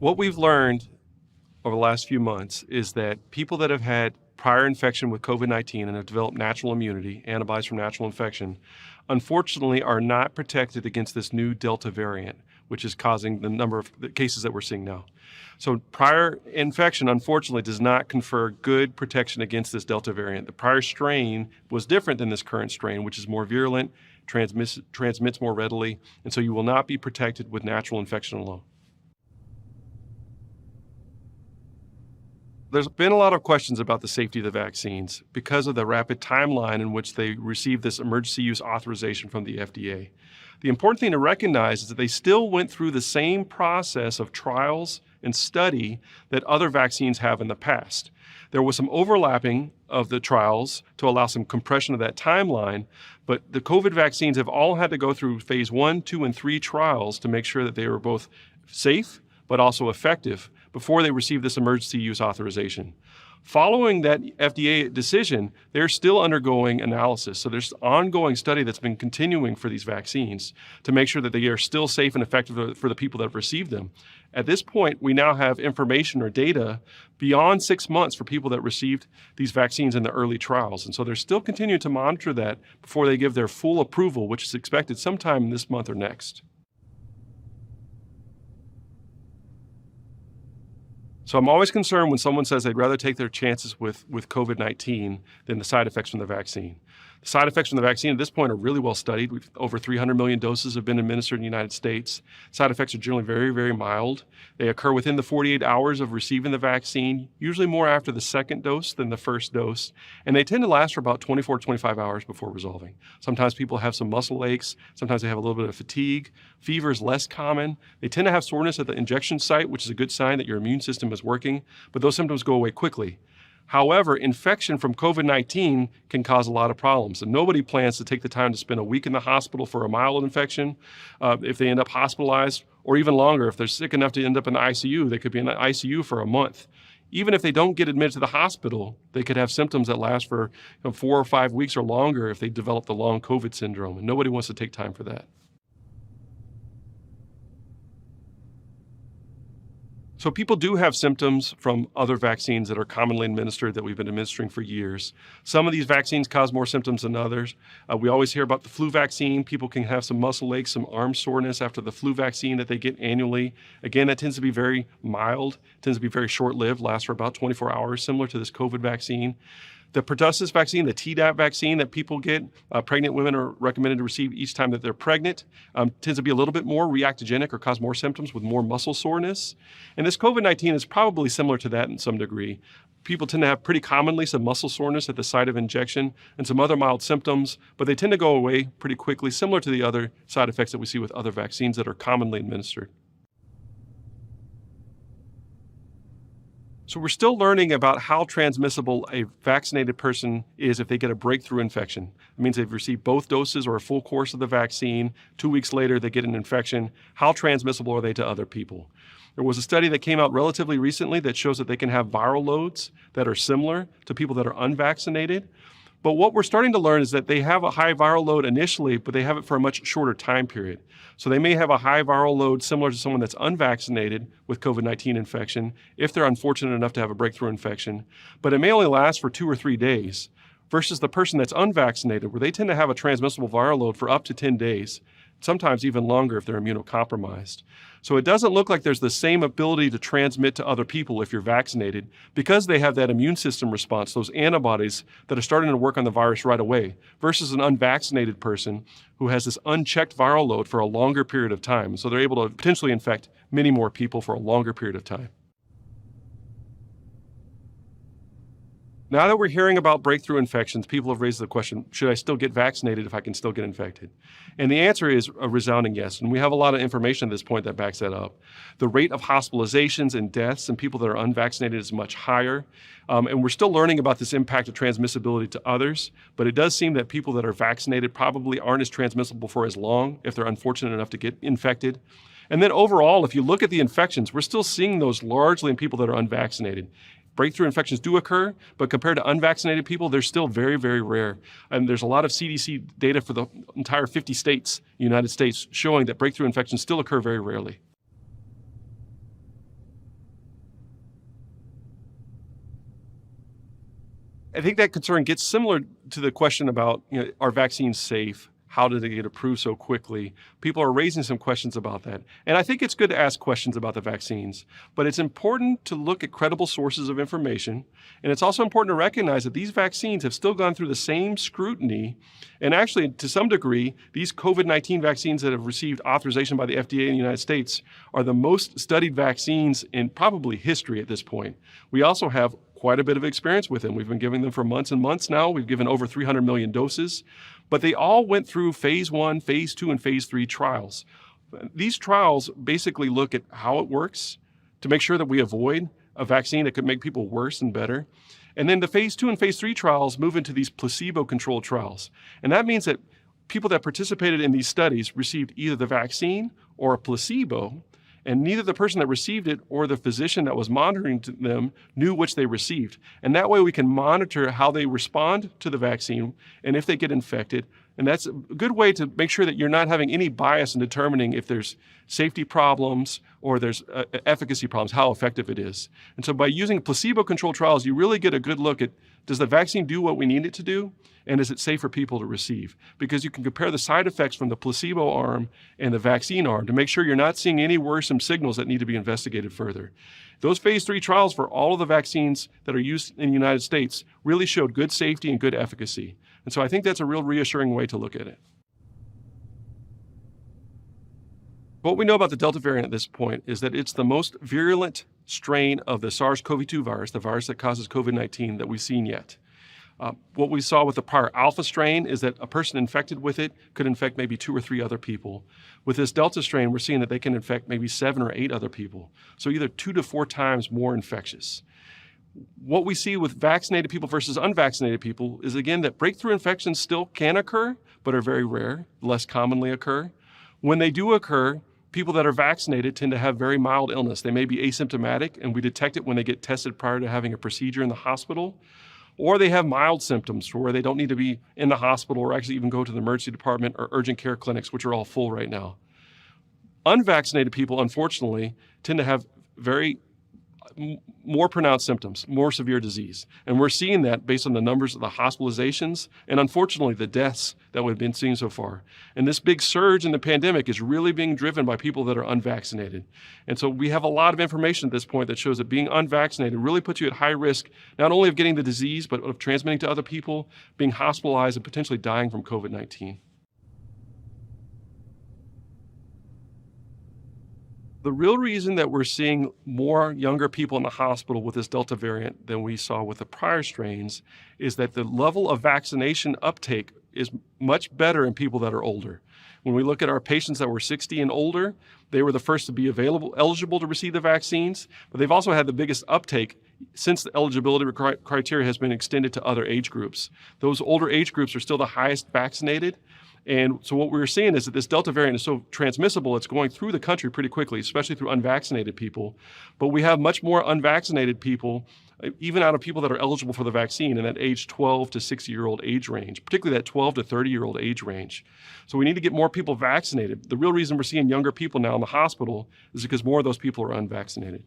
What we've learned over the last few months is that people that have had prior infection with COVID-19 and have developed natural immunity, antibodies from natural infection, unfortunately are not protected against this new Delta variant, which is causing the number of the cases that we're seeing now. So prior infection, unfortunately, does not confer good protection against this Delta variant. The prior strain was different than this current strain, which is more virulent, transmits more readily, and so you will not be protected with natural infection alone. There's been a lot of questions about the safety of the vaccines because of the rapid timeline in which they received this emergency use authorization from the FDA. The important thing to recognize is that they still went through the same process of trials and study that other vaccines have in the past. There was some overlapping of the trials to allow some compression of that timeline, but the COVID vaccines have all had to go through phase 1, 2, and 3 trials to make sure that they were both safe but also effective before they received this emergency use authorization. Following that FDA decision, they're still undergoing analysis. So there's ongoing study that's been continuing for these vaccines to make sure that they are still safe and effective for the people that have received them. At this point, we now have information or data beyond 6 months for people that received these vaccines in the early trials. And so they're still continuing to monitor that before they give their full approval, which is expected sometime this month or next. So I'm always concerned when someone says they'd rather take their chances with COVID-19 than the side effects from the vaccine. The side effects from the vaccine at this point are really well studied. Over 300 million doses have been administered in the United States. Side effects are generally very, very mild. They occur within the 48 hours of receiving the vaccine, usually more after the second dose than the first dose. And they tend to last for about 24 to 25 hours before resolving. Sometimes people have some muscle aches. Sometimes they have a little bit of fatigue. Fever is less common. They tend to have soreness at the injection site, which is a good sign that your immune system is working, but those symptoms go away quickly. However, infection from COVID-19 can cause a lot of problems, and nobody plans to take the time to spend a week in the hospital for a mild infection. If they end up hospitalized, or even longer, if they're sick enough to end up in the ICU, they could be in the ICU for a month. Even if they don't get admitted to the hospital, they could have symptoms that last for 4 or 5 weeks or longer if they develop the long COVID syndrome, and nobody wants to take time for that. So people do have symptoms from other vaccines that are commonly administered that we've been administering for years. Some of these vaccines cause more symptoms than others. We always hear about the flu vaccine. People can have some muscle aches, some arm soreness after the flu vaccine that they get annually. Again, that tends to be very mild, tends to be very short-lived, lasts for about 24 hours, similar to this COVID vaccine. The pertussis vaccine, the Tdap vaccine that people get, pregnant women are recommended to receive each time that they're pregnant, tends to be a little bit more reactogenic or cause more symptoms with more muscle soreness. And this COVID-19 is probably similar to that in some degree. People tend to have pretty commonly some muscle soreness at the site of injection and some other mild symptoms, but they tend to go away pretty quickly, similar to the other side effects that we see with other vaccines that are commonly administered. So we're still learning about how transmissible a vaccinated person is if they get a breakthrough infection. It means they've received both doses or a full course of the vaccine. 2 weeks later, they get an infection. How transmissible are they to other people? There was a study that came out relatively recently that shows that they can have viral loads that are similar to people that are unvaccinated. But what we're starting to learn is that they have a high viral load initially, but they have it for a much shorter time period. So they may have a high viral load similar to someone that's unvaccinated with COVID-19 infection, if they're unfortunate enough to have a breakthrough infection, but it may only last for 2 or 3 days, versus the person that's unvaccinated, where they tend to have a transmissible viral load for up to 10 days, sometimes even longer if they're immunocompromised. So it doesn't look like there's the same ability to transmit to other people if you're vaccinated, because they have that immune system response, those antibodies that are starting to work on the virus right away, versus an unvaccinated person who has this unchecked viral load for a longer period of time. So they're able to potentially infect many more people for a longer period of time. Now that we're hearing about breakthrough infections, people have raised the question, should I still get vaccinated if I can still get infected? And the answer is a resounding yes. And we have a lot of information at this point that backs that up. The rate of hospitalizations and deaths in people that are unvaccinated is much higher. And we're still learning about this impact of transmissibility to others. But it does seem that people that are vaccinated probably aren't as transmissible for as long if they're unfortunate enough to get infected. And then overall, if you look at the infections, we're still seeing those largely in people that are unvaccinated. Breakthrough infections do occur, but compared to unvaccinated people, they're still very, very rare. And there's a lot of CDC data for the entire 50 states, United States, showing that breakthrough infections still occur very rarely. I think that concern gets similar to the question about, are vaccines safe? How did they get approved so quickly? People are raising some questions about that. And I think it's good to ask questions about the vaccines, but it's important to look at credible sources of information. And it's also important to recognize that these vaccines have still gone through the same scrutiny. And actually, to some degree, these COVID-19 vaccines that have received authorization by the FDA in the United States are the most studied vaccines in probably history at this point. We also have quite a bit of experience with them. We've been giving them for months and months now. We've given over 300 million doses, but they all went through phase 1, phase 2, and phase 3 trials. These trials basically look at how it works to make sure that we avoid a vaccine that could make people worse and better. And then the phase 2 and phase 3 trials move into these placebo-controlled trials. And that means that people that participated in these studies received either the vaccine or a placebo, and neither the person that received it or the physician that was monitoring them knew which they received. And that way we can monitor how they respond to the vaccine and if they get infected. And that's a good way to make sure that you're not having any bias in determining if there's safety problems or there's efficacy problems, how effective it is. And so by using placebo-controlled trials, you really get a good look at, does the vaccine do what we need it to do? And is it safe for people to receive? Because you can compare the side effects from the placebo arm and the vaccine arm to make sure you're not seeing any worrisome signals that need to be investigated further. Those phase 3 trials for all of the vaccines that are used in the United States really showed good safety and good efficacy. And so I think that's a real reassuring way to look at it. What we know about the Delta variant at this point is that it's the most virulent strain of the SARS-CoV-2 virus, the virus that causes COVID-19, that we've seen yet. What we saw with the prior alpha strain is that a person infected with it could infect maybe 2 or 3 other people. With this Delta strain, we're seeing that they can infect maybe 7 or 8 other people. So either 2 to 4 times more infectious. What we see with vaccinated people versus unvaccinated people is, again, that breakthrough infections still can occur, but are very rare, less commonly occur. When they do occur, people that are vaccinated tend to have very mild illness. They may be asymptomatic, and we detect it when they get tested prior to having a procedure in the hospital. Or they have mild symptoms where they don't need to be in the hospital or actually even go to the emergency department or urgent care clinics, which are all full right now. Unvaccinated people, unfortunately, tend to have more pronounced symptoms, more severe disease. And we're seeing that based on the numbers of the hospitalizations and, unfortunately, the deaths that we've been seeing so far. And this big surge in the pandemic is really being driven by people that are unvaccinated. And so we have a lot of information at this point that shows that being unvaccinated really puts you at high risk, not only of getting the disease, but of transmitting to other people, being hospitalized, and potentially dying from COVID-19. The real reason that we're seeing more younger people in the hospital with this Delta variant than we saw with the prior strains is that the level of vaccination uptake is much better in people that are older. When we look at our patients that were 60 and older, they were the first to be eligible to receive the vaccines, but they've also had the biggest uptake since the eligibility criteria has been extended to other age groups. Those older age groups are still the highest vaccinated. And so what we're seeing is that this Delta variant is so transmissible, it's going through the country pretty quickly, especially through unvaccinated people. But we have much more unvaccinated people, even out of people that are eligible for the vaccine in that age 12 to 60-year-old age range, particularly that 12 to 30-year-old age range. So we need to get more people vaccinated. The real reason we're seeing younger people now in the hospital is because more of those people are unvaccinated.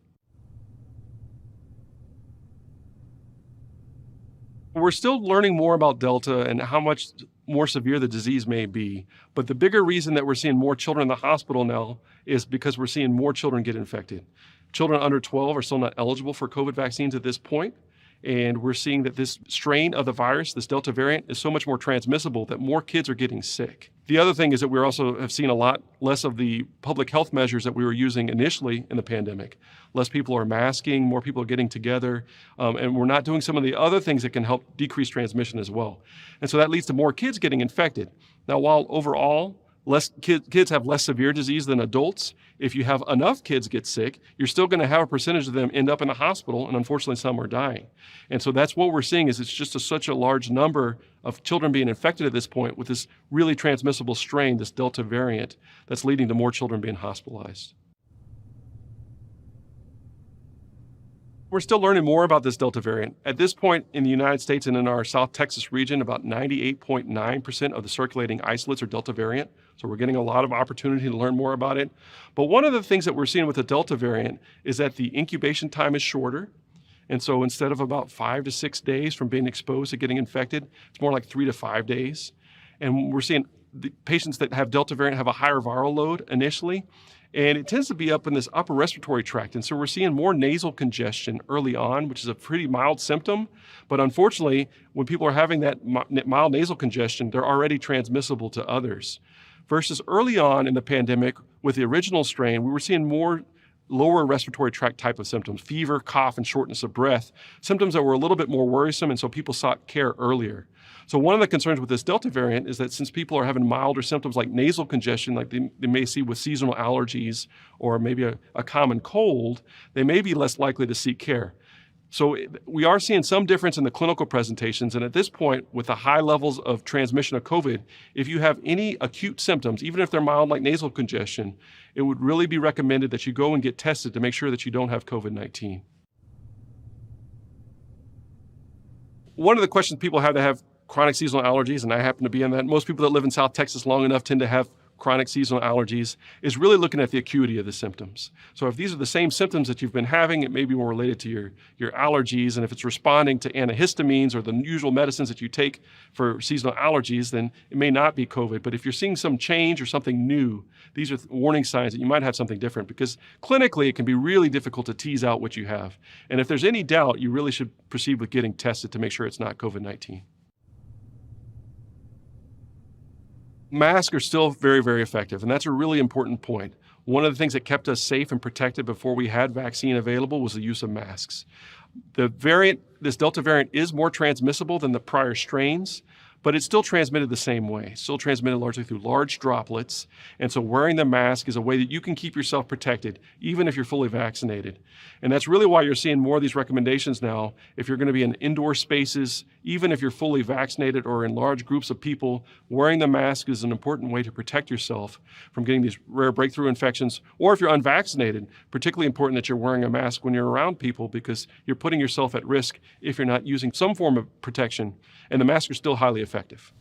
We're still learning more about Delta and how much more severe the disease may be. But the bigger reason that we're seeing more children in the hospital now is because we're seeing more children get infected. Children under 12 are still not eligible for COVID vaccines at this point. And we're seeing that this strain of the virus, this Delta variant, is so much more transmissible that more kids are getting sick. The other thing is that we also have seen a lot less of the public health measures that we were using initially in the pandemic. Less people are masking, more people are getting together, and we're not doing some of the other things that can help decrease transmission as well. And so that leads to more kids getting infected. Now, while overall, kids have less severe disease than adults, if you have enough kids get sick, you're still going to have a percentage of them end up in the hospital, and unfortunately some are dying. And so that's what we're seeing is it's just such a large number of children being infected at this point with this really transmissible strain, this Delta variant, that's leading to more children being hospitalized. We're still learning more about this Delta variant. At this point in the United States and in our South Texas region, about 98.9% of the circulating isolates are Delta variant. So we're getting a lot of opportunity to learn more about it. But one of the things that we're seeing with the Delta variant is that the incubation time is shorter. And so instead of about 5 to 6 days from being exposed to getting infected, it's more like 3 to 5 days. And we're seeing the patients that have Delta variant have a higher viral load initially, and it tends to be up in this upper respiratory tract. And so we're seeing more nasal congestion early on, which is a pretty mild symptom. But unfortunately, when people are having that mild nasal congestion, they're already transmissible to others. Versus early on in the pandemic with the original strain, we were seeing more lower respiratory tract type of symptoms, fever, cough, and shortness of breath, symptoms that were a little bit more worrisome, and so people sought care earlier. So one of the concerns with this Delta variant is that since people are having milder symptoms like nasal congestion, like they may see with seasonal allergies or maybe a common cold, they may be less likely to seek care. So we are seeing some difference in the clinical presentations, and at this point, with the high levels of transmission of COVID, if you have any acute symptoms, even if they're mild like nasal congestion, it would really be recommended that you go and get tested to make sure that you don't have COVID-19. One of the questions people have to have chronic seasonal allergies, and I happen to be in that. Most people that live in South Texas long enough tend to have chronic seasonal allergies, is really looking at the acuity of the symptoms. So if these are the same symptoms that you've been having, it may be more related to your allergies, and if it's responding to antihistamines or the usual medicines that you take for seasonal allergies, then it may not be COVID. But if you're seeing some change or something new, these are warning signs that you might have something different, because clinically it can be really difficult to tease out what you have. And if there's any doubt, you really should proceed with getting tested to make sure it's not COVID-19. Masks are still very, very effective, and that's a really important point. One of the things that kept us safe and protected before we had vaccine available was the use of masks. This Delta variant is more transmissible than the prior strains, but it's still transmitted the same way. Still transmitted largely through large droplets, and so wearing the mask is a way that you can keep yourself protected, even if you're fully vaccinated. And that's really why you're seeing more of these recommendations now. If you're going to be in indoor spaces, even if you're fully vaccinated or in large groups of people, wearing the mask is an important way to protect yourself from getting these rare breakthrough infections. Or if you're unvaccinated, particularly important that you're wearing a mask when you're around people, because you're putting yourself at risk if you're not using some form of protection, and the masks are still highly effective.